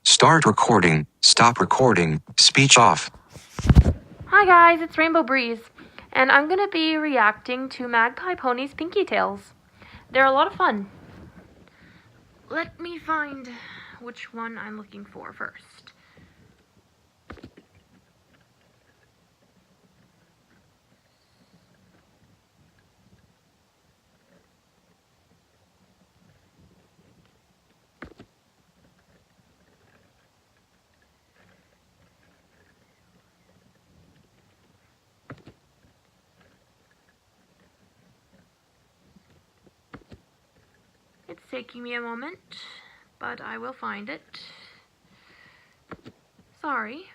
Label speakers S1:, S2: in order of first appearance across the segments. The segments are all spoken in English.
S1: Start recording, stop recording, speech off.
S2: Hi guys, it's Rainbow Breeze, and I'm going to be reacting to Magpie Pony's Pinkie Tales. They're a lot of fun. Let me find which one I'm looking for first. It's taking me a moment, but I will find it. Sorry.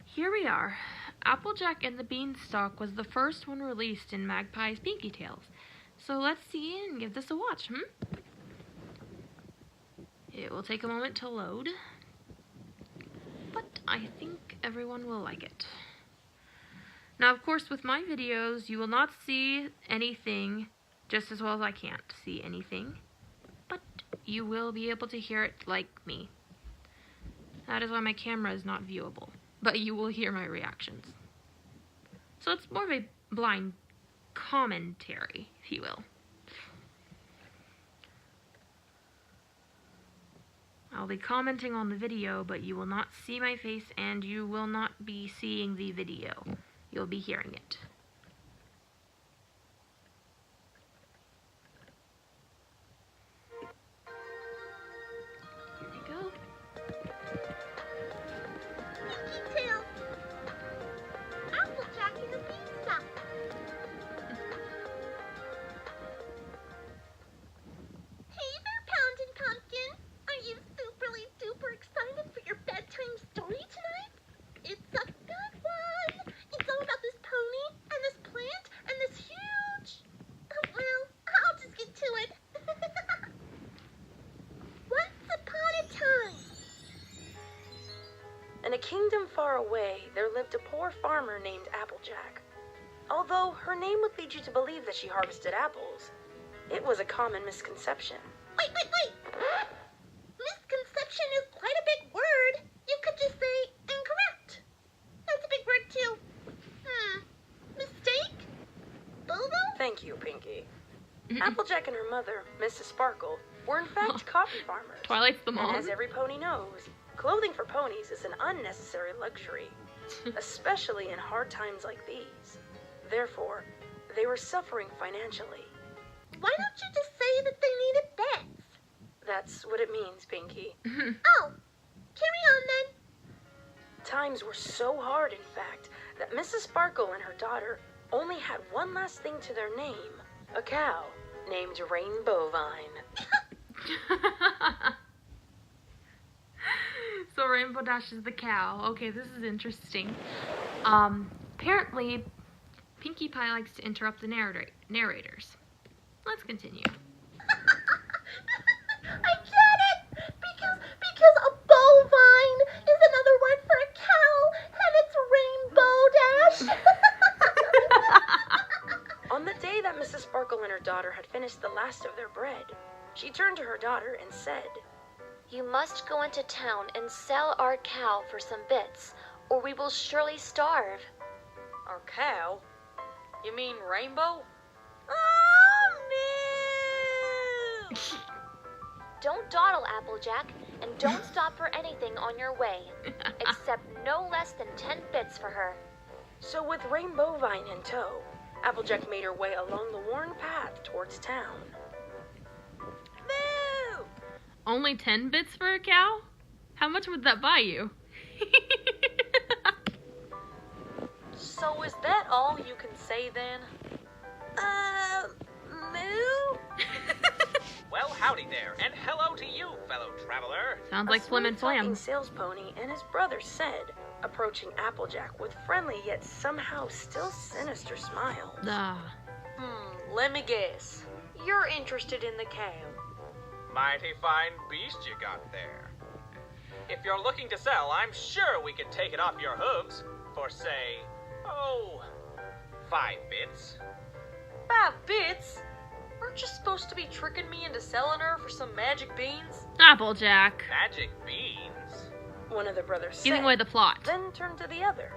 S2: Here we are. Applejack and the Beanstalk was the first one released in Magpie's Pinkie Tales. So let's see and give this a watch, It will take a moment to load, but I think everyone will like it. Now, of course, with my videos, you will not see anything just as well as I can't see anything, but you will be able to hear it like me. That is why my camera is not viewable, but you will hear my reactions. So it's more of a blind commentary, if you will. I'll be commenting on the video, but you will not see my face and you will not be seeing the video. You'll be hearing it. Here we go.
S3: Details. Applejack and the Beanstalk. Hey there, Pound and Pumpkin. Are you superly duper excited for your bedtime story tonight? It's a good one. It's all about this pony and this plant and this huge... Well, I'll just get to it. Once upon a time.
S4: In a kingdom far away, there lived a poor farmer named Applejack. Although her name would lead you to believe that she harvested apples, it was a common misconception.
S3: Wait. Misconception is quite a big word. You could just say incorrect. That's a big word too. Mistake? Bobo?
S4: Thank you, Pinkie. Applejack and her mother, Mrs. Sparkle, were in fact coffee farmers.
S2: Twilight's the mom.
S4: And as every pony knows, clothing for ponies is an unnecessary luxury, especially in hard times like these. Therefore, they were suffering financially.
S3: Why don't you just say that they needed beds?
S4: That's what it means, Pinkie.
S3: Oh, carry on then.
S4: Times were so hard, in fact, that Mrs. Sparkle and her daughter only had one last thing to their name, a cow named Rainbow Vine.
S2: So Rainbow Dash is the cow. Okay, this is interesting. Apparently, Pinkie Pie likes to interrupt the narrators. Let's continue.
S3: I get it! Because a bovine is another word for a cow, and it's Rainbow Dash.
S4: On the day that Mrs. Sparkle and her daughter had finished the last of their bread, she turned to her daughter and said,
S5: "You must go into town and sell our cow for some bits, or we will surely starve."
S4: "Our cow? You mean Rainbow?"
S3: Oh, no!
S5: Don't dawdle, Applejack, and don't stop for anything on your way. Except no less than 10 bits for her.
S4: So with Rainbow Vine in tow, Applejack made her way along the worn path towards town.
S3: Moo!
S2: Only 10 bits for a cow? How much would that buy you?
S4: So is that all you can say then?
S3: Moo?
S6: Well, howdy there, and hello to you, fellow traveler.
S2: Sounds like Flim and
S4: talking
S2: Flam.
S4: sales pony and his brother said, approaching Applejack with friendly yet somehow still sinister smiles.
S2: Ah.
S4: Let me guess. You're interested in the cow.
S6: Mighty fine beast you got there. If you're looking to sell, I'm sure we can take it off your hooves for, say, 5 bits.
S4: 5 bits? Aren't you supposed to be tricking me into selling her for some magic beans?
S2: Applejack.
S6: Magic beans?
S4: One of the brothers said,
S2: Giving away the plot.
S4: then turned to the other.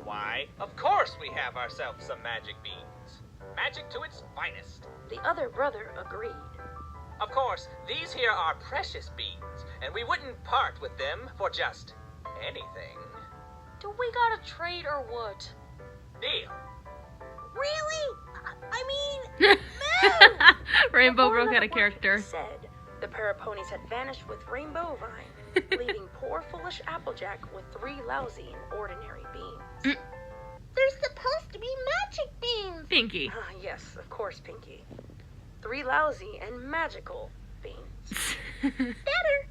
S6: Why, of course we have ourselves some magic beans. Magic to its finest.
S4: The other brother agreed.
S6: Of course, these here are precious beans, and we wouldn't part with them for just anything.
S4: Do we gotta trade or what?
S6: Deal.
S3: Really? I mean, no!
S2: Rainbow
S4: Before
S2: broke out
S4: another
S2: of character.
S4: word said, the pair of ponies had vanished with Rainbow Vine, leaving poor foolish Applejack with 3 lousy and ordinary beans.
S3: They're supposed to be magic beans.
S2: Pinkie.
S4: Ah, yes, of course, Pinkie. 3 lousy and magical beans.
S3: Better.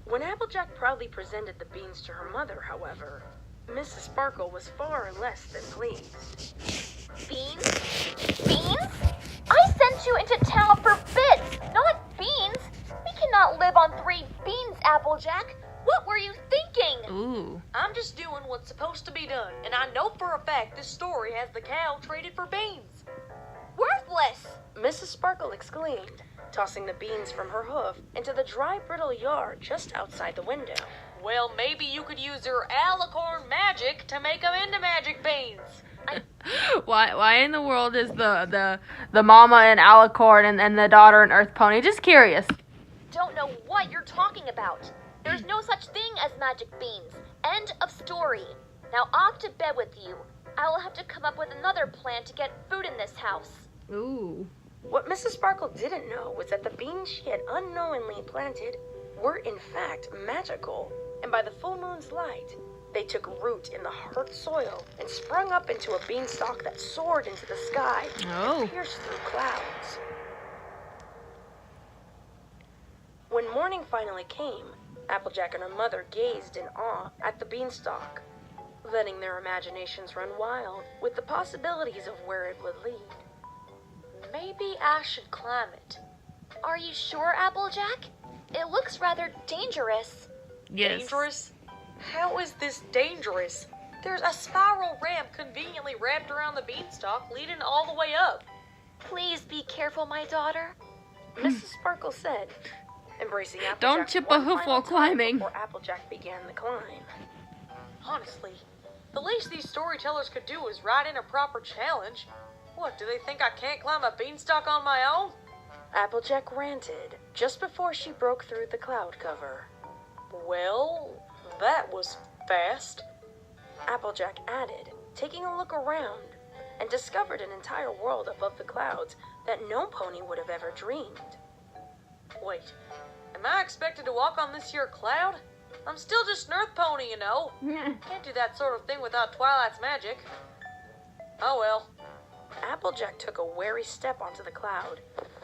S4: When Applejack proudly presented the beans to her mother, however, Mrs. Sparkle was far less than pleased.
S5: Beans? Beans? I sent you into town for bits, not beans. We cannot live on 3 beans, Applejack. What were you thinking?
S2: Ooh.
S4: I'm just doing what's supposed to be done, and I know for a fact this story has the cow traded for beans.
S5: Worthless.
S4: Mrs. Sparkle exclaimed, tossing the beans from her hoof into the dry, brittle yard just outside the window. Well, maybe you could use your alicorn magic to make them into magic beans.
S2: Why in the world is the mama an alicorn and the daughter an earth pony? Just curious.
S5: Don't know what you're talking about. There's no such thing as magic beans. End of story. Now off to bed with you. I will have to come up with another plan to get food in this house.
S2: Ooh.
S4: What Mrs. Sparkle didn't know was that the beans she had unknowingly planted were in fact magical, and by the full moon's light, they took root in the hard soil and sprung up into a beanstalk that soared into the sky
S2: Oh.
S4: and pierced through clouds. When morning finally came, Applejack and her mother gazed in awe at the beanstalk, letting their imaginations run wild with the possibilities of where it would lead. Maybe I should climb it.
S5: Are you sure, Applejack? It looks rather dangerous.
S2: Yes.
S4: Dangerous? How is this dangerous? There's a spiral ramp conveniently wrapped around the beanstalk leading all the way up.
S5: Please be careful, my daughter.
S4: Mrs. Sparkle said, embracing Applejack.
S2: Don't chip a
S4: one
S2: hoof
S4: final
S2: while
S4: time
S2: climbing.
S4: Before Applejack began the climb. Honestly, the least these storytellers could do is write in a proper challenge. What, do they think I can't climb a beanstalk on my own? Applejack ranted just before she broke through the cloud cover. Well, that was fast. Applejack added, taking a look around, and discovered an entire world above the clouds that no pony would have ever dreamed. Wait, am I expected to walk on this here cloud? I'm still just an earth pony, you know. Can't do that sort of thing without Twilight's magic. Oh well. Applejack took a wary step onto the cloud,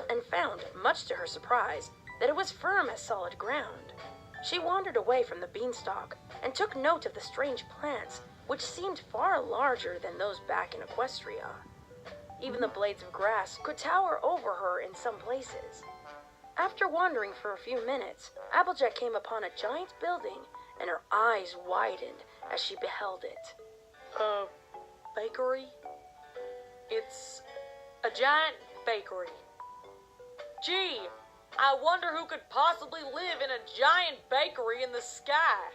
S4: and found, much to her surprise, that it was firm as solid ground. She wandered away from the beanstalk, and took note of the strange plants, which seemed far larger than those back in Equestria. Even the blades of grass could tower over her in some places. After wandering for a few minutes, Applejack came upon a giant building, and her eyes widened as she beheld it. Bakery? It's a giant bakery. Gee, I wonder who could possibly live in a giant bakery in the sky.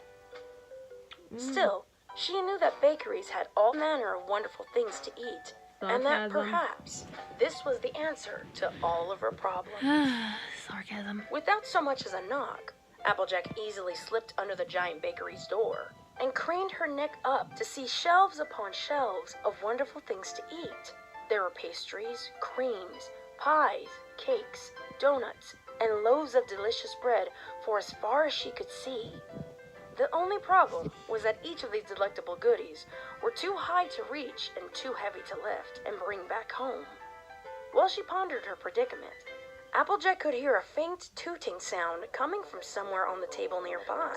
S4: Still, she knew that bakeries had all manner of wonderful things to eat, and that
S2: Sarcasm.
S4: perhaps this was the answer to all of her problems.
S2: Sarcasm.
S4: Without so much as a knock, Applejack easily slipped under the giant bakery's door and craned her neck up to see shelves upon shelves of wonderful things to eat. There were pastries, creams, pies, cakes, donuts, and loaves of delicious bread for as far as she could see. The only problem was that each of these delectable goodies were too high to reach and too heavy to lift and bring back home. While she pondered her predicament, Applejack could hear a faint tooting sound coming from somewhere on the table nearby.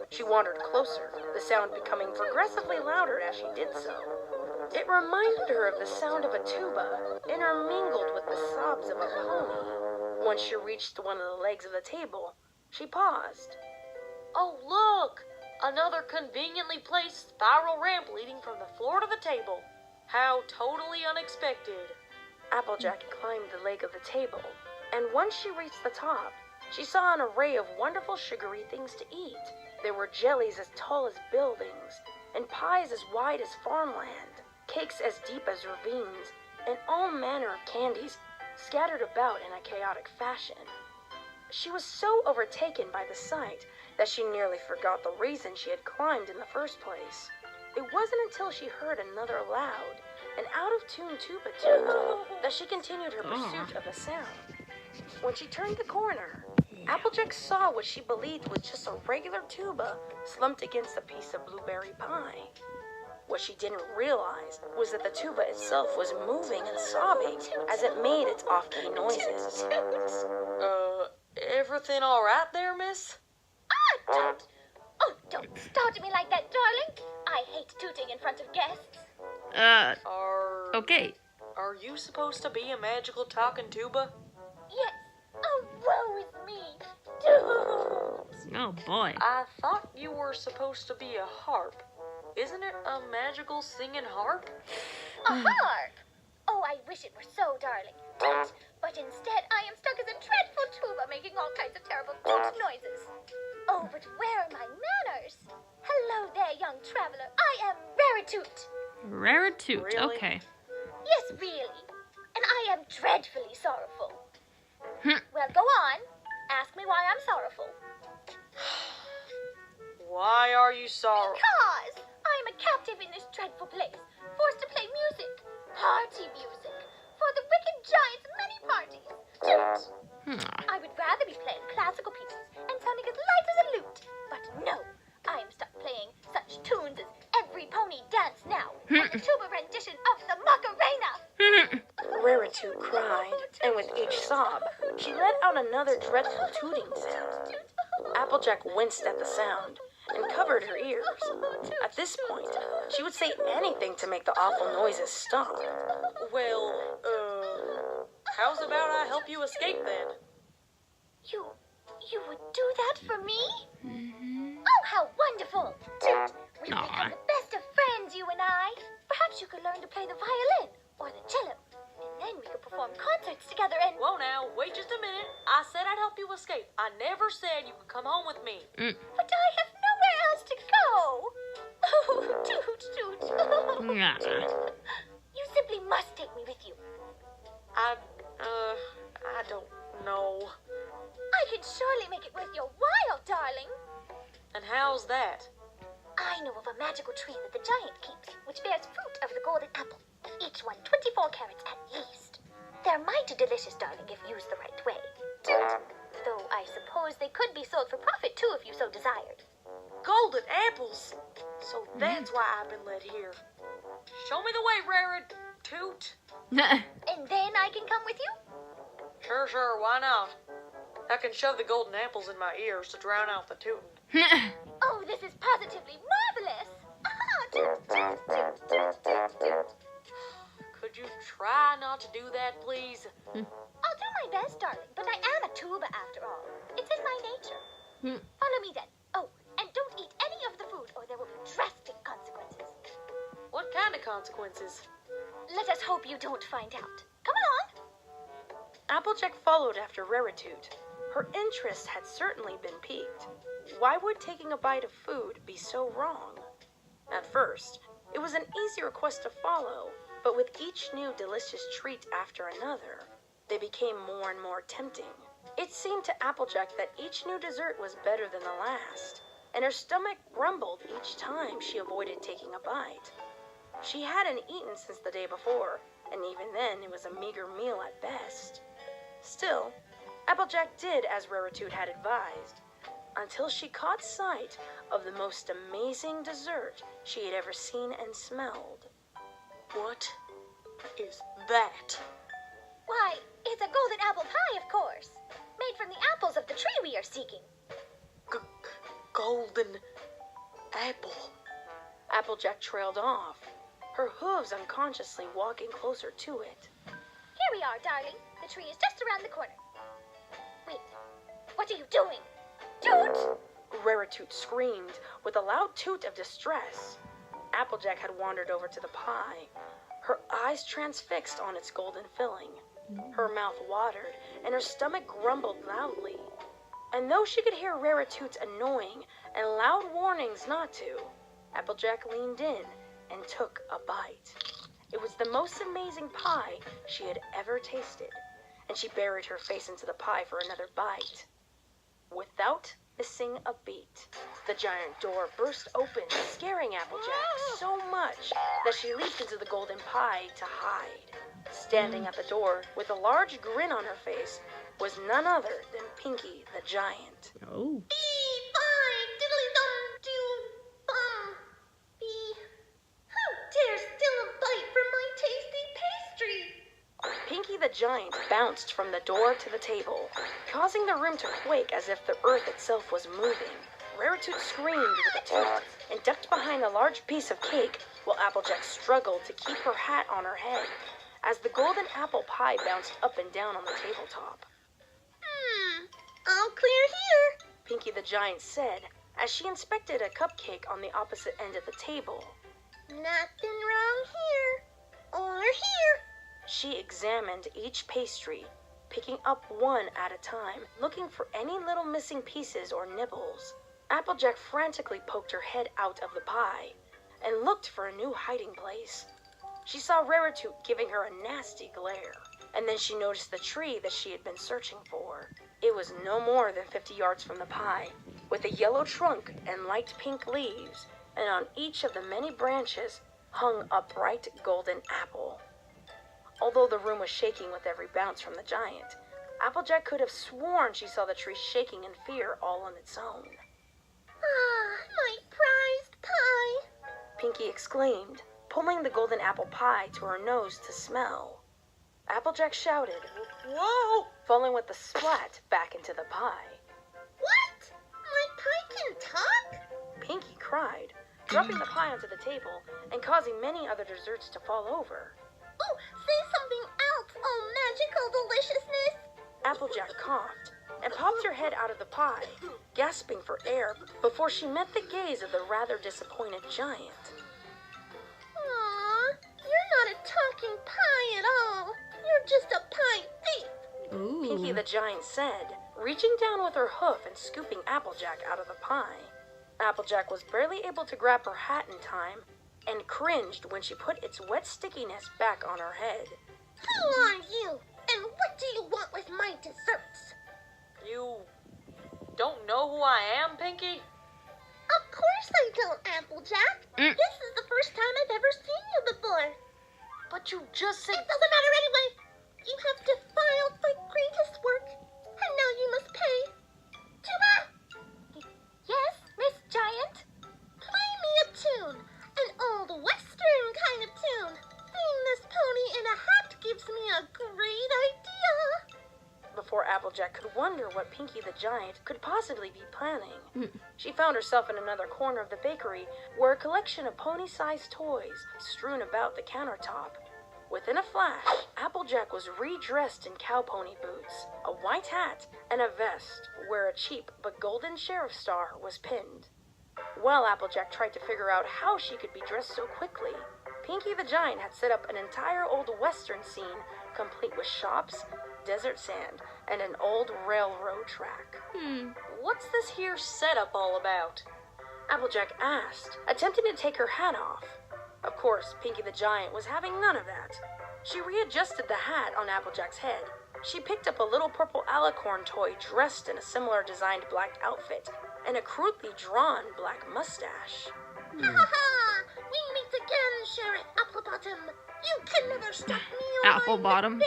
S4: She wandered closer, the sound becoming progressively louder as she did so. It reminded her of the sound of a tuba, intermingled with the sobs of a pony. Once she reached one of the legs of the table, she paused. Oh, look! Another conveniently placed spiral ramp leading from the floor to the table. How totally unexpected. Applejack climbed the leg of the table, and once she reached the top, she saw an array of wonderful sugary things to eat. There were jellies as tall as buildings, and pies as wide as farmland, cakes as deep as ravines, and all manner of candies scattered about in a chaotic fashion. She was so overtaken by the sight that she nearly forgot the reason she had climbed in the first place. It wasn't until she heard another loud and out-of-tune tuba tune that she continued her pursuit of the sound. When she turned the corner, Applejack saw what she believed was just a regular tuba slumped against a piece of blueberry pie. What she didn't realize was that the tuba itself was moving and sobbing as it made its off-key noises. Everything all right there, miss?
S5: Toot! Oh, don't start at me like that, darling. I hate tooting in front of guests.
S2: Okay.
S4: Are you supposed to be a magical talking tuba?
S5: Yes. Oh, woe is me. Toot!
S2: Oh, boy.
S4: I thought you were supposed to be a harp. Isn't it a magical singing harp?
S5: A harp? Oh, I wish it were so, darling. Toot! But instead, I am stuck as a dreadful tuba making all kinds of terrible toot noises. Oh, but where are my manners? Hello there, young traveler. I am Raritoot.
S2: Raritoot.
S4: Really?
S2: Okay.
S5: Yes, really. And I am dreadfully sorrowful. Well, go on. Ask me why I'm sorrowful.
S4: Why are you sorry?
S5: Because I am a captive in this dreadful place, forced to play music, party music, for the wicked giant's many parties. Toot! I would rather be playing classical pieces and sounding as light as a lute, but no, I am stuck playing such tunes as Every Pony Dance Now, or the tuba rendition of the Macarena.
S4: Raritoot cried, and with each sob, she let out another dreadful tooting sound. Applejack winced at the sound and covered her ears. At this point, she would say anything to make the awful noises stop. Well, how's about I help you escape then?
S5: You would do that for me? Oh, how wonderful! Toot! We've become the best of friends, you and I. Perhaps you could learn to play the violin or the cello, and then we could perform concerts together and...
S4: Whoa now, wait just a minute. I said I'd help you escape. I never said you could come home with me.
S5: But I have nowhere else to go. Oh, Toot, Toot. You simply must take me with you.
S4: I don't know.
S5: I can surely make it worth your while, darling.
S4: And how's that?
S5: I know of a magical tree that the giant keeps, which bears fruit of the golden apple, each one 24 carats at least. They're mighty delicious, darling, if used the right way. Though I suppose they could be sold for profit, too, if you so desired.
S4: Golden apples! So that's why I've been led here. Show me the way, Raritoot.
S5: And then I can come with you?
S4: Sure, why not? I can shove the golden apples in my ears to drown out the tootin'.
S5: Oh, this is positively marvelous!
S4: Could you try not to do that, please?
S5: I'll do my best, darling, but I am a tuba after all. It's in my nature. Follow me then. Oh, and don't eat any of the food or there will be drastic consequences.
S4: What kind of consequences?
S5: Let us hope you don't find out. Come along!
S4: Applejack followed after Raritoot. Her interest had certainly been piqued. Why would taking a bite of food be so wrong? At first, it was an easy request to follow, but with each new delicious treat after another, they became more and more tempting. It seemed to Applejack that each new dessert was better than the last, and her stomach grumbled each time she avoided taking a bite. She hadn't eaten since the day before, and even then it was a meager meal at best. Still, Applejack did as Raritoot had advised, until she caught sight of the most amazing dessert she had ever seen and smelled. What is that?
S5: Why, it's a golden apple pie, of course. Made from the apples of the tree we are seeking.
S4: Golden apple. Applejack trailed off, her hooves unconsciously walking closer to it.
S5: Here we are, darling. The tree is just around the corner. What are you doing? Toot!
S4: Raritoot screamed with a loud toot of distress. Applejack had wandered over to the pie, her eyes transfixed on its golden filling. Her mouth watered, and her stomach grumbled loudly. And though she could hear Raritoot's annoying and loud warnings not to, Applejack leaned in and took a bite. It was the most amazing pie she had ever tasted, and she buried her face into the pie for another bite. Without missing a beat, the giant door burst open, scaring Applejack so much that she leaped into the golden pie to hide. Standing at the door with a large grin on her face was none other than Pinkie the giant.
S2: Oh.
S3: Who dares steal a bite from my tasty pastry?
S4: Pinkie the giant bounced from the door to the table, causing the room to quake as if the earth itself was moving. Raritoot screamed with a toot and ducked behind a large piece of cake while Applejack struggled to keep her hat on her head as the golden apple pie bounced up and down on the tabletop.
S3: All clear here.
S4: Pinkie the giant said as she inspected a cupcake on the opposite end of the table.
S3: Nothing wrong here. Or here.
S4: She examined each pastry, picking up one at a time, looking for any little missing pieces or nibbles. Applejack frantically poked her head out of the pie and looked for a new hiding place. She saw Raritoot giving her a nasty glare, and then she noticed the tree that she had been searching for. It was no more than 50 yards from the pie, with a yellow trunk and light pink leaves, and on each of the many branches hung a bright golden apple. Although the room was shaking with every bounce from the giant, Applejack could have sworn she saw the tree shaking in fear all on its own.
S3: My prized pie.
S4: Pinkie exclaimed, pulling the golden apple pie to her nose to smell. Applejack shouted, "Whoa!" falling with a splat back into the pie.
S3: What? My pie can talk?
S4: Pinkie cried, dropping the pie onto the table and causing many other desserts to fall over.
S3: Oh, say something else, oh magical deliciousness.
S4: Applejack coughed and popped her head out of the pie, gasping for air before she met the gaze of the rather disappointed giant.
S3: Aw, you're not a talking pie at all. You're just a pie thief.
S2: Ooh.
S4: Pinkie the giant said, reaching down with her hoof and scooping Applejack out of the pie. Applejack was barely able to grab her hat in time and cringed when she put its wet stickiness back on her head.
S3: Who are you? And what do you want with my desserts?
S4: You don't know who I am, Pinkie?
S3: Of course I don't, Applejack. This is the first time I've ever seen you before.
S4: But you just said...
S3: It doesn't matter anyway. You have defiled my greatest work, and now you must pay. Tuba!
S5: Yes, Miss Giant?
S3: Play me a tune. An old western kind of tune. Seeing this pony in a hat gives me a great idea.
S4: Before Applejack could wonder what Pinkie the giant could possibly be planning, she found herself in another corner of the bakery where a collection of pony-sized toys strewn about the countertop. Within a flash, Applejack was redressed in cow pony boots, a white hat, and a vest where a cheap but golden sheriff star was pinned. While Applejack tried to figure out how she could be dressed so quickly, Pinkie the giant had set up an entire old western scene complete with shops, desert sand, and an old railroad track. What's this here setup all about? Applejack asked, attempting to take her hat off. Of course, Pinkie the giant was having none of that. She readjusted the hat on Applejack's head. She picked up a little purple alicorn toy dressed in a similar designed black outfit and a crudely drawn black mustache.
S3: Ha ha ha! We meet again, Sheriff Applebottom. You can never stop me or
S2: Applebottom.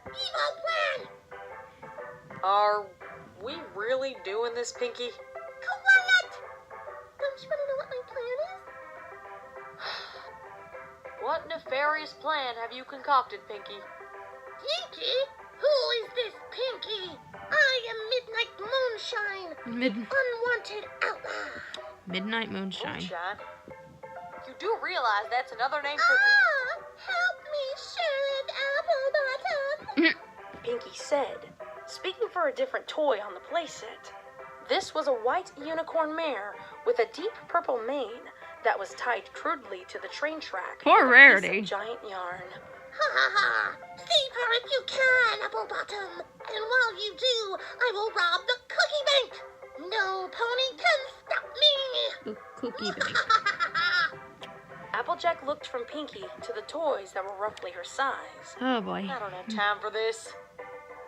S3: Evil plan!
S4: Are we really doing this, Pinkie?
S3: Quiet! Don't you want to know what my plan is?
S4: What nefarious plan have you concocted, Pinkie?
S3: Pinkie? Who is this Pinkie? I am Midnight Moonshine. Unwanted outlaw.
S2: Midnight Moonshine.
S4: Moonshine? You do realize that's another name for...
S3: Help me, Sheriff Applebottom.
S4: Pinkie said, speaking for a different toy on the playset. This was a white unicorn mare with a deep purple mane that was tied crudely to the train track.
S2: Poor
S4: with a
S2: Rarity.
S4: piece of giant yarn.
S3: Ha ha ha! Save her if you can, Apple Bottom! And while you do, I will rob the cookie bank! No pony can stop me!
S2: The cookie bank.
S4: Applejack looked from Pinkie to the toys that were roughly her size.
S2: Oh boy.
S4: I don't have time for this.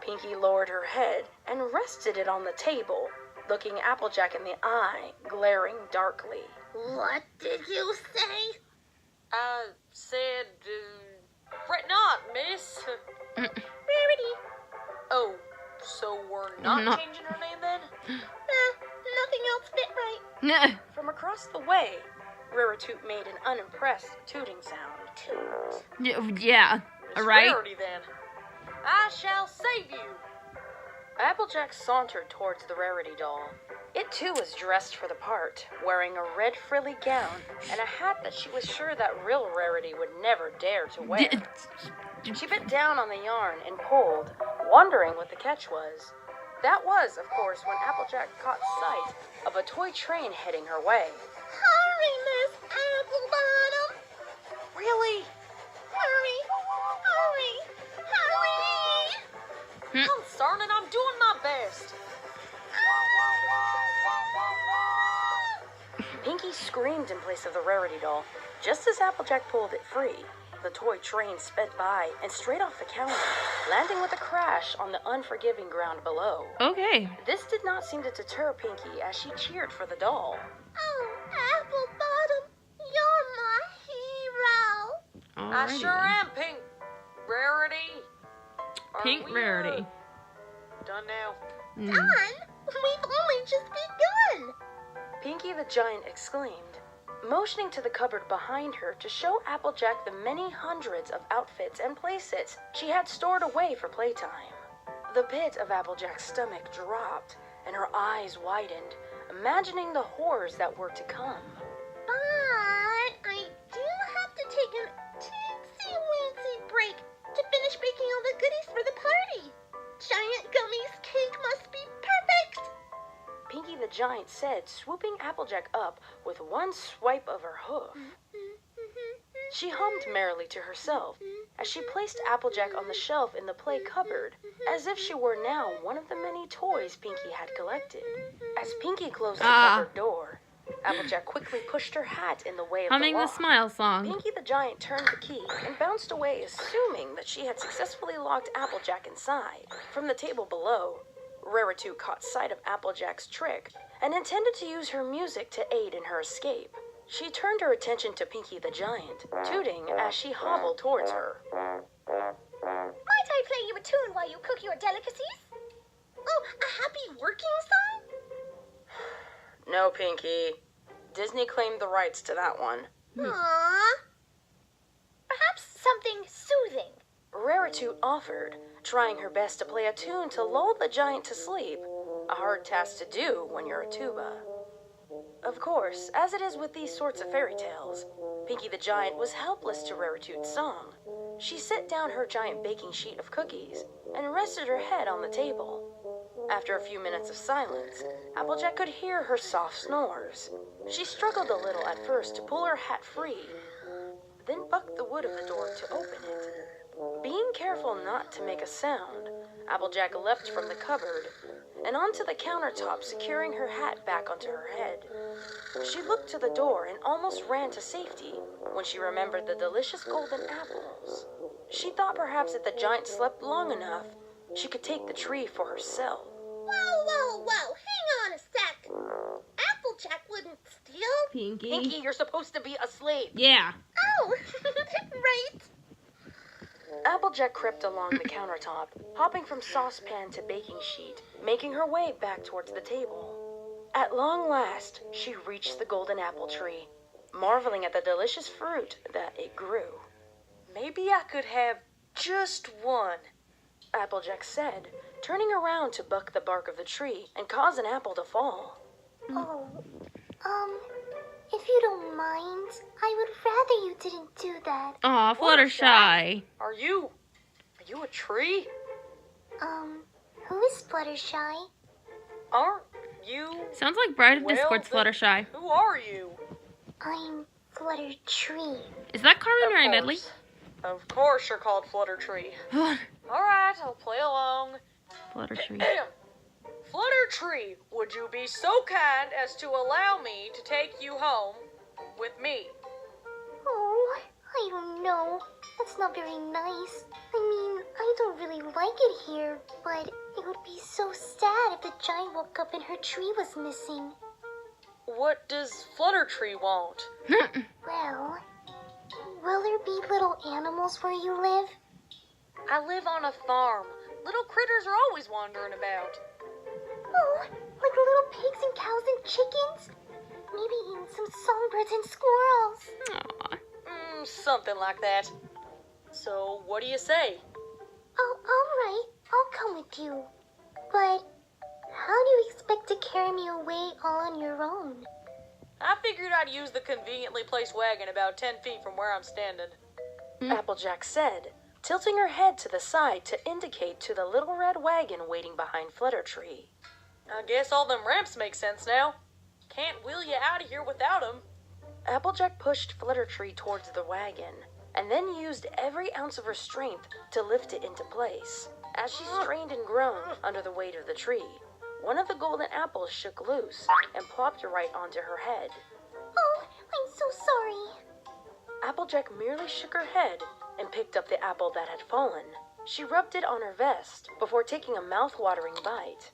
S4: Pinkie lowered her head and rested it on the table, looking Applejack in the eye, glaring darkly.
S3: What did you say?
S4: I said, fret not, miss.
S3: Rarity.
S4: Oh, so we're not changing her name then?
S3: Nothing else fit right.
S2: Nah.
S4: From across the way, Raritoot made an unimpressed tooting sound. Toot.
S2: Yeah.
S4: Miss
S2: Alright.
S4: Rarity then. I shall save you. Applejack sauntered towards the Rarity doll. It too was dressed for the part, wearing a red frilly gown and a hat that she was sure that real Rarity would never dare to wear. She bit down on the yarn and pulled, wondering what the catch was. That was, of course, when Applejack caught sight of a toy train heading her way.
S3: Hurry, Miss Applebottom!
S4: Really?
S3: Hurry! Hurry! Hurry!
S4: Concern it, I'm doing my best. Pinkie screamed in place of the Rarity doll. Just as Applejack pulled it free, the toy train sped by and straight off the counter, landing with a crash on the unforgiving ground below.
S2: Okay.
S4: This did not seem to deter Pinkie as she cheered for the doll.
S3: Oh, Applebottom, you're my hero!
S4: I
S2: Alrighty
S4: sure
S2: then.
S4: am, Pink Rarity. Are
S2: Pink
S4: we,
S2: Rarity.
S4: Done now.
S3: Done? We've only just begun!
S4: Pinkie the Giant exclaimed, motioning to the cupboard behind her to show Applejack the many hundreds of outfits and playsets she had stored away for playtime. The pit of Applejack's stomach dropped, and her eyes widened, imagining the horrors that were to come.
S3: But I do have to take an teensy-weensy break to finish baking all the goodies for the party. Giant Gummy's cake must be perfect!
S4: Pinkie the Giant said, swooping Applejack up with one swipe of her hoof. She hummed merrily to herself as she placed Applejack on the shelf in the play cupboard, as if she were now one of the many toys Pinkie had collected. As Pinkie closed the cupboard door, Applejack quickly pushed her hat in the way of
S2: Humming
S4: the
S2: the
S4: lock.
S2: smile song.
S4: Pinkie the Giant turned the key and bounced away, assuming that she had successfully locked Applejack inside. From the table below, Raritoot caught sight of Applejack's trick and intended to use her music to aid in her escape. She turned her attention to Pinkie the Giant, tooting as she hobbled towards her.
S3: Might I play you a tune while you cook your delicacies? Oh, a happy working song?
S4: No, Pinkie. Disney claimed the rights to that one.
S3: Aww. Perhaps something soothing.
S4: Raritoot offered, trying her best to play a tune to lull the giant to sleep, a hard task to do when you're a tuba. Of course, as it is with these sorts of fairy tales, Pinkie the Giant was helpless to Raritoot's song. She set down her giant baking sheet of cookies and rested her head on the table. After a few minutes of silence, Applejack could hear her soft snores. She struggled a little at first to pull her hat free, then bucked the wood of the door to open it. Being careful not to make a sound, Applejack leapt from the cupboard and onto the countertop, securing her hat back onto her head. She looked to the door and almost ran to safety when she remembered the delicious golden apples. She thought perhaps if the giant slept long enough, she could take the tree for herself.
S3: Whoa, hang on a sec. Applejack wouldn't steal.
S2: Pinkie.
S4: Pinkie, you're supposed to be a slave.
S2: Yeah.
S3: Oh, right.
S4: Applejack crept along the countertop, hopping from saucepan to baking sheet, making her way back towards the table. At long last, she reached the golden apple tree, marveling at the delicious fruit that it grew. Maybe I could have just one, Applejack said, turning around to buck the bark of the tree and cause an apple to fall.
S3: Oh, if you don't mind, I would rather you didn't do that.
S2: Aw, Fluttershy.
S4: Are you a tree?
S3: Who is Fluttershy?
S4: Aren't you?
S2: Sounds like Bride of
S4: Well,
S2: Discord's
S4: then,
S2: Fluttershy.
S4: Who are you?
S3: I'm Fluttertree.
S2: Is that Carmen
S4: Of
S2: Mary Medley?
S4: course. Of course you're called Fluttertree. Alright, I'll play along.
S2: Fluttertree.
S4: Fluttertree, would you be so kind as to allow me to take you home with me?
S3: Oh, I don't know. That's not very nice. I mean, I don't really like it here, but it would be so sad if the giant woke up and her tree was missing.
S4: What does Fluttertree want?
S3: Well, will there be little animals where you live?
S4: I live on a farm. Little critters are always wandering about.
S3: Oh, like little pigs and cows and chickens? Maybe even some songbirds and squirrels.
S2: Aw.
S4: Something like that. So, what do you say?
S3: Oh, all right. I'll come with you. But how do you expect to carry me away all on your own?
S4: I figured I'd use the conveniently placed wagon about 10 feet from where I'm standing. Applejack said, tilting her head to the side to indicate to the little red wagon waiting behind Fluttertree. I guess all them ramps make sense now. Can't wheel you out of here without 'em. Applejack pushed Fluttertree towards the wagon, and then used every ounce of her strength to lift it into place. As she strained and groaned under the weight of the tree, one of the golden apples shook loose and plopped right onto her head.
S3: Oh, I'm so sorry.
S4: Applejack merely shook her head and picked up the apple that had fallen. She rubbed it on her vest before taking a mouth-watering bite.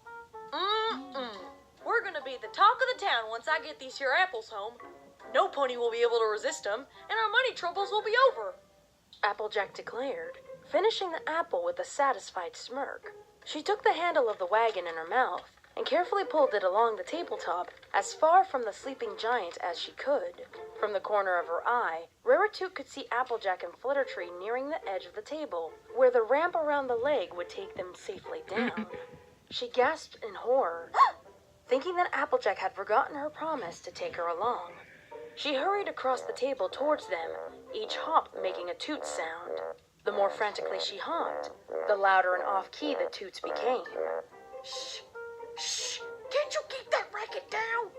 S4: We're gonna be the talk of the town once I get these here apples home. No pony will be able to resist them, and our money troubles will be over, Applejack declared, finishing the apple with a satisfied smirk. She took the handle of the wagon in her mouth and carefully pulled it along the tabletop as far from the sleeping giant as she could. From the corner of her eye, Raritoot could see Applejack and Fluttertree nearing the edge of the table, where the ramp around the leg would take them safely down. She gasped in horror, thinking that Applejack had forgotten her promise to take her along. She hurried across the table towards them, each hop making a toot sound. The more frantically she hopped, the louder and off-key the toots became. Shh! Shh! Can't you keep that racket down?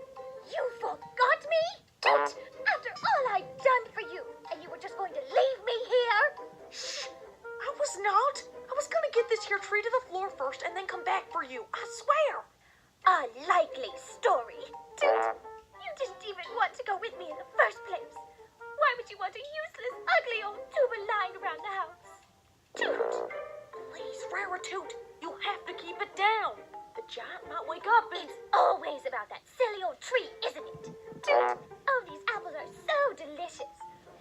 S3: You forgot me? Toot! After all I've done for you, and you were just going to leave me here?
S4: Shh! I was not. I was gonna get this here tree to the floor first and then come back for you. I swear.
S3: A likely story. Toot! You didn't even want to go with me in the first place. Why would you want a useless, ugly old tuba lying around the house? Toot!
S4: Please, Raritoot, you have to keep it down. The giant might wake up and...
S3: It's always about that silly old tree, isn't it? Toot! Oh, these apples are so delicious.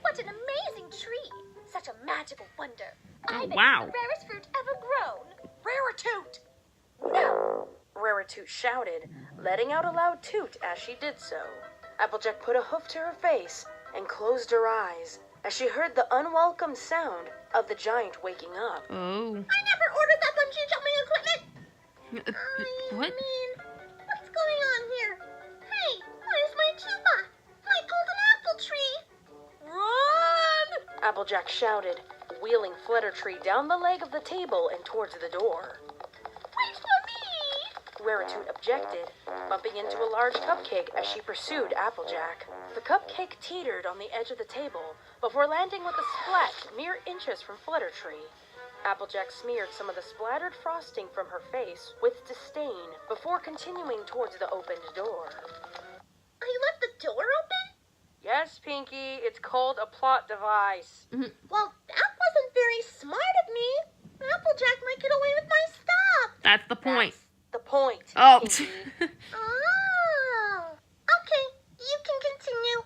S3: What an amazing tree. Such a magical wonder. I bet
S2: wow.
S3: it's the rarest fruit ever grown.
S4: Raritoot!
S3: No!
S4: Raritoot shouted, letting out a loud toot as she did so. Applejack put a hoof to her face and closed her eyes as she heard the unwelcome sound of the giant waking up.
S2: Oh.
S3: I never ordered that bungee jumping equipment.
S2: What?
S3: I mean, what's going on here? Hey, where's my tuba? My golden apple tree?
S4: Run! Applejack shouted, wheeling Fluttertree down the leg of the table and towards the door.
S3: Wait for me!
S4: Raritoot objected, bumping into a large cupcake as she pursued Applejack. The cupcake teetered on the edge of the table before landing with a splat mere inches from Fluttertree. Applejack smeared some of the splattered frosting from her face with disdain before continuing towards the opened door.
S3: I left the door open?
S4: Yes, Pinkie, it's called a plot device.
S3: Well, that wasn't very smart of me. Applejack might get away with my stuff.
S2: That's the point.
S4: The point,
S2: Oh.
S4: Pinkie.
S3: Oh. Okay, you can continue.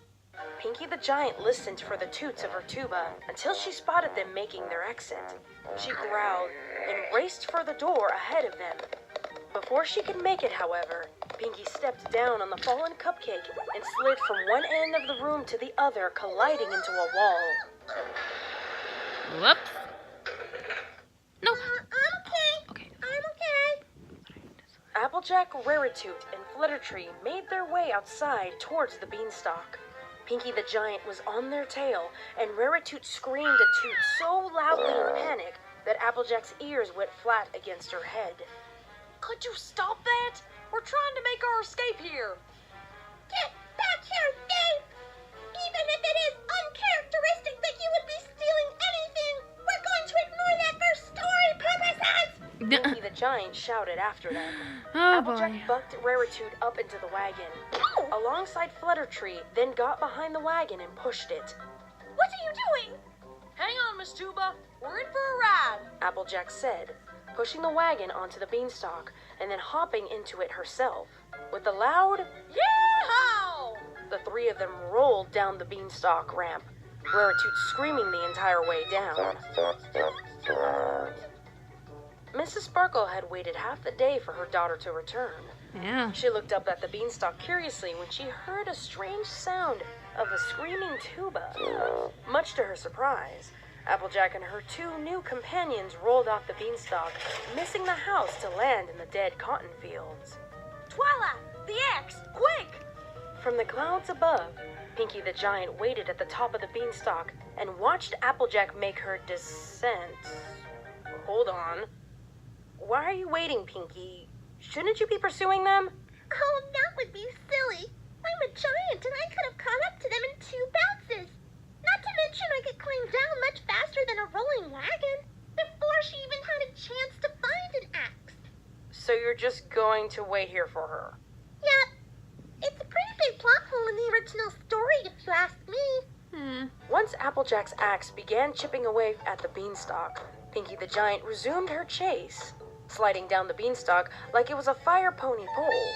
S4: Pinkie the Giant listened for the toots of her tuba until she spotted them making their exit. She growled and raced for the door ahead of them. Before she could make it, however, Pinkie stepped down on the fallen cupcake and slid from one end of the room to the other, colliding into a wall.
S2: Whoops. No.
S3: I'm okay.
S2: Okay.
S3: I'm okay.
S4: Applejack, Raritoot, and Fluttertree made their way outside towards the beanstalk. Pinkie the Giant was on their tail, and Raritoot screamed a toot so loudly in panic that Applejack's ears went flat against her head. Could you stop that? We're trying to make our escape here.
S3: Get back here, thief! Even if it is uncharacteristic that you would be stealing anything, we're going to ignore that for story purposes!
S4: Pinkie the Giant shouted after them.
S2: Oh
S4: Applejack
S2: boy.
S4: bucked Raritude up into the wagon, alongside Fluttertree, then got behind the wagon and pushed it.
S3: What are you doing?
S4: Hang on, Miss Tuba. We're in for a ride, Applejack said, pushing the wagon onto the beanstalk and then hopping into it herself. With a loud "Yee-haw!" the three of them rolled down the beanstalk ramp, Raritude screaming the entire way down. Mrs. Sparkle had waited half the day for her daughter to return.
S2: Yeah.
S4: She looked up at the beanstalk curiously when she heard a strange sound of a screaming tuba. Much to her surprise, Applejack and her two new companions rolled off the beanstalk, missing the house to land in the dead cotton fields.
S3: Twilight, the axe, quick!
S4: From the clouds above, Pinkie the Giant waited at the top of the beanstalk and watched Applejack make her descent. Hold on. Why are you waiting, Pinkie? Shouldn't you be pursuing them?
S3: Oh, that would be silly. I'm a giant and I could have caught up to them in 2 bounces. Not to mention I could climb down much faster than a rolling wagon before she even had a chance to find an axe.
S4: So you're just going to wait here for her?
S3: Yep. It's a pretty big plot hole in the original story if you ask me.
S4: Once Applejack's axe began chipping away at the beanstalk, Pinkie the Giant resumed her chase, sliding down the beanstalk like it was a fire pony pole.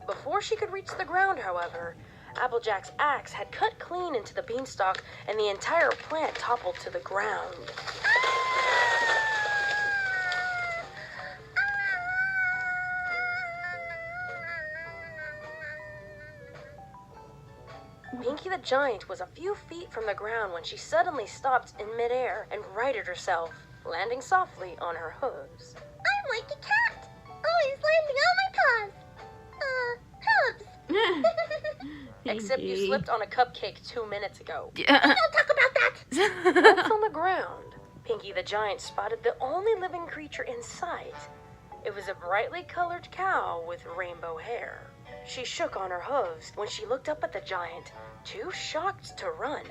S4: Before she could reach the ground, however, Applejack's axe had cut clean into the beanstalk and the entire plant toppled to the ground. Pinkie the Giant was a few feet from the ground when she suddenly stopped in midair and righted herself, landing softly on her hooves.
S3: I'm like a cat, always landing on my paws. Hooves.
S4: Except you slipped on a cupcake 2 minutes ago.
S2: Yeah.
S3: Don't talk about that.
S4: Once on the ground, Pinkie the Giant spotted the only living creature in sight. It was a brightly colored cow with rainbow hair. She shook on her hooves when she looked up at the giant, too shocked to run.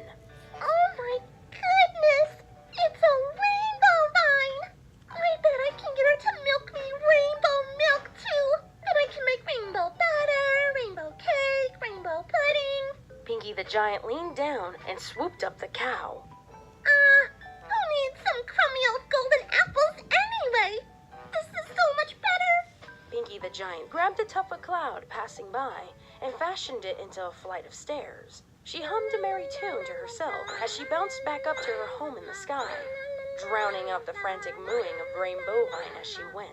S3: Oh my goodness! It's a rainbow vine! I bet I can get her to milk me rainbow milk too! And I can make rainbow butter, rainbow cake, rainbow pudding.
S4: Pinkie the Giant leaned down and swooped up the cow.
S3: Who needs some crummy old golden apples anyway? This is so much better!
S4: Pinkie the Giant grabbed a tuft of cloud passing by and fashioned it into a flight of stairs. She hummed a merry tune to herself as she bounced back up to her home in the sky, drowning out the frantic mooing of Rainbow Vine as she went.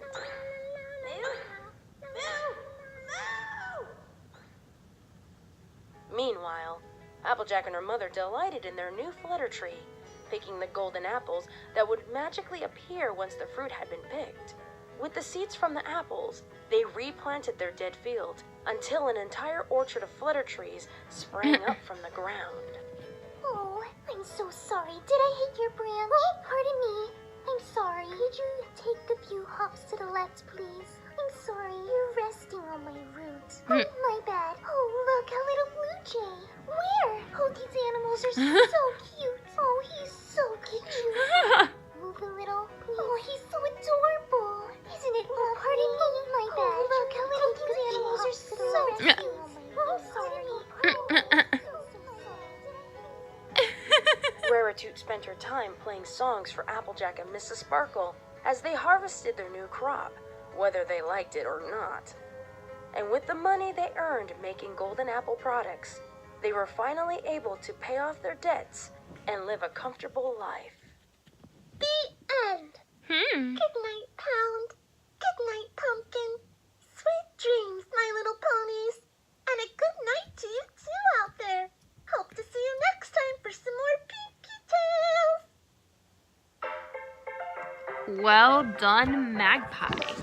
S4: Meanwhile, Applejack and her mother delighted in their new flutter tree, picking the golden apples that would magically appear once the fruit had been picked. With the seeds from the apples, they replanted their dead field until an entire orchard of flutter trees sprang up from the ground.
S3: Oh, I'm so sorry. Did I hit your branch? Pardon me. I'm sorry. Could you take a few hops to the left, please? I'm sorry. You're resting on my root. Oh, my bad. Oh, look, a little blue jay. Where? Oh, these animals are so cute. Oh, he's so cute. Move a little, please. Oh, he's so adorable. Isn't it? Oh, pardon me. My bad. Oh, look, a little these animals are so cute. I'm sorry.
S4: Raritude spent her time playing songs for Applejack and Mrs. Sparkle as they harvested their new crop, whether they liked it or not. And with the money they earned making golden apple products, they were finally able to pay off their debts and live a comfortable life.
S3: The end. Good night, Pound. Good night, Pumpkin. Sweet dreams, my little ponies. And a good night to you too out there. Hope to see you next time for some more Pinkie Tales.
S2: Well done, Magpie.